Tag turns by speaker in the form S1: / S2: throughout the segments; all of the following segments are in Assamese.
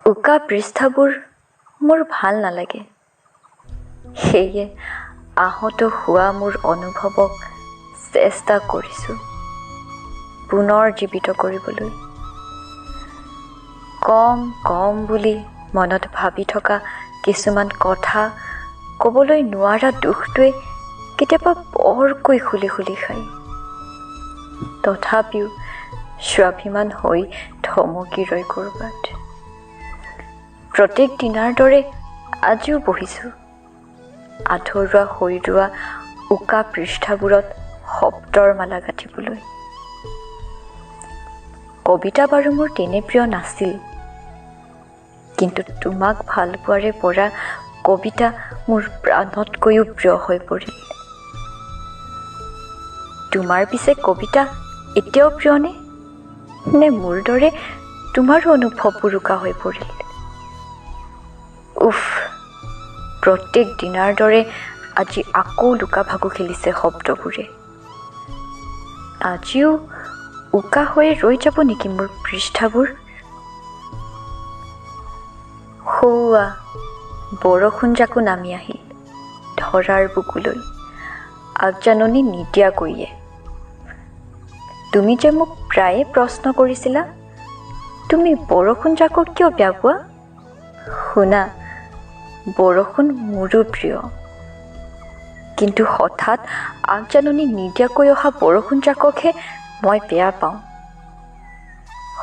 S1: উকা পৃষ্ঠাবোৰ মোৰ ভাল নালাগে। সেয়ে আহত হোৱা মোৰ অনুভৱক চেষ্টা কৰিছোঁ পুনৰ জীৱিত কৰিবলৈ। কম বুলি মনত ভাবি থকা কিছুমান কথা ক'বলৈ নোৱাৰা দুখটোৱে কেতিয়াবা বৰকৈ খুলি খায়। তথাপিও স্বাভিমান হৈ থমকি ৰয় ক'ৰবাত। প্ৰত্যেক দিনাৰ দৰে আজিও বহিছোঁ আধৰুৱা হৈ ৰোৱা উকা পৃষ্ঠাবোৰত শব্দৰ মালা গাঁঠিবলৈ। কবিতা বাৰু মোৰ তেনে প্ৰিয় নাছিল, কিন্তু তোমাক ভাল পোৱাৰে পৰা কবিতা মোৰ প্ৰাণতকৈও প্ৰিয় হৈ পৰিল। তোমাৰ পিছে কবিতা এতিয়াও প্ৰিয়নে? নে মোৰ দৰে তোমাৰো অনুভৱবোৰ উকা হৈ পৰিল? উফ, প্ৰত্যেক দিনাৰ দৰে আজি আকৌ লুকা ভাকু খেলিছে শব্দবোৰে। আজিও উকা হৈ ৰৈ যাব নেকি মোৰ পৃষ্ঠাবোৰ? সৌৱা বৰষুণ জাকো নামি আহিল ধৰাৰ বুকুলৈ আগজাননী নিদিয়াকৈয়ে। তুমি যে মোক প্ৰায়ে প্ৰশ্ন কৰিছিলা, তুমি বৰষুণ জাকক কিয় বেয়া পোৱা? শুনা, বৰষুণ মোৰো প্ৰিয়, কিন্তু হঠাৎ আগজাননী নিদিয়াকৈ অহা বৰষুণ জাককহে মই বেয়া পাওঁ।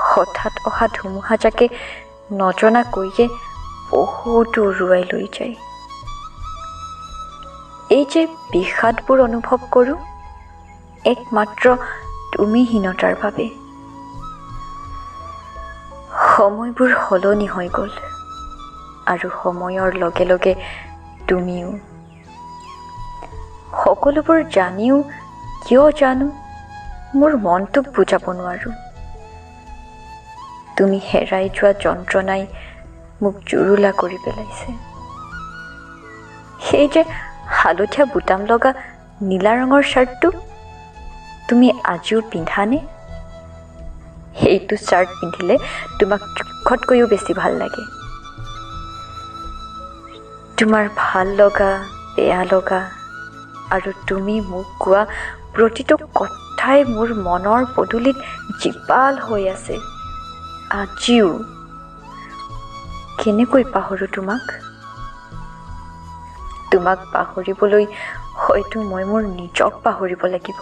S1: হঠাৎ অহা ধুমুহাজাকে নজনাকৈয়ে বহুতো উৰুৱাই লৈ যায়। এই যে বিষাদবোৰ অনুভৱ কৰোঁ, একমাত্ৰ তুমিহীনতাৰ বাবে। সময়বোৰ সলনি হৈ গ'ল আৰু সময়ৰ লগে লগে তুমিও। সকলোবোৰ জানিও কিয় জানো মোৰ মনটোক বুজাব নোৱাৰোঁ। তুমি হেৰাই যোৱা যন্ত্ৰণাই মোক জুৰুলা কৰি পেলাইছে। সেই যে হালধীয়া বুটাম লগা নীলা ৰঙৰ শ্বাৰ্টটো তুমি আজিও পিন্ধানে? সেইটো শ্বাৰ্ট পিন্ধিলে তোমাক জোখতকৈও বেছি ভাল লাগে। তোমাৰ ভাল লগা, বেয়া লগা আৰু তুমি মোক কোৱা প্ৰতিটো কথাই মোৰ মনৰ পদূলিত জীপাল হৈ আছে আজিও। কেনেকৈ পাহৰোঁ তোমাক? তোমাক পাহৰিবলৈ হয়তো মই মোৰ নিজক পাহৰিব লাগিব।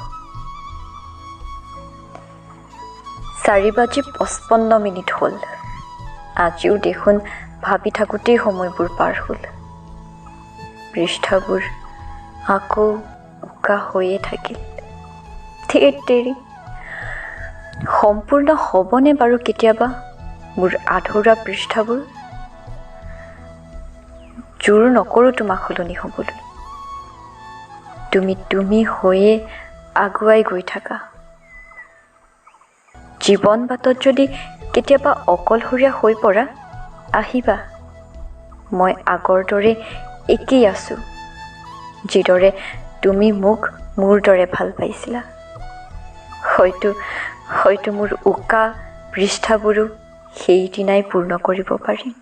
S1: 4:55 হ'ল। আজিও দেখোন ভাবি থাকোঁতেই সময়বোৰ পাৰ হ'ল। পৃষ্ঠাবোৰ আকৌ উকা হৈয়ে থাকিল। ধেৰ তেৰি, সম্পূৰ্ণ হ'বনে বাৰু কেতিয়াবা মোৰ আধৰুৱা পৃষ্ঠাবোৰ? জোৰ নকৰোঁ তোমাক সলনি হ'বলৈ। তুমি হৈয়ে আগুৱাই গৈ থাকা। জীৱন বাটত যদি কেতিয়াবা অকলশৰীয়া হৈ পৰা, আহিবা। মই আগৰ দৰে একেই আছোঁ, যিদৰে তুমি মোক মোৰ দৰে ভাল পাইছিলা। হয়তো মোৰ উকা পৃষ্ঠাবোৰো সেইদিনাই পূৰ্ণ কৰিব পাৰিম।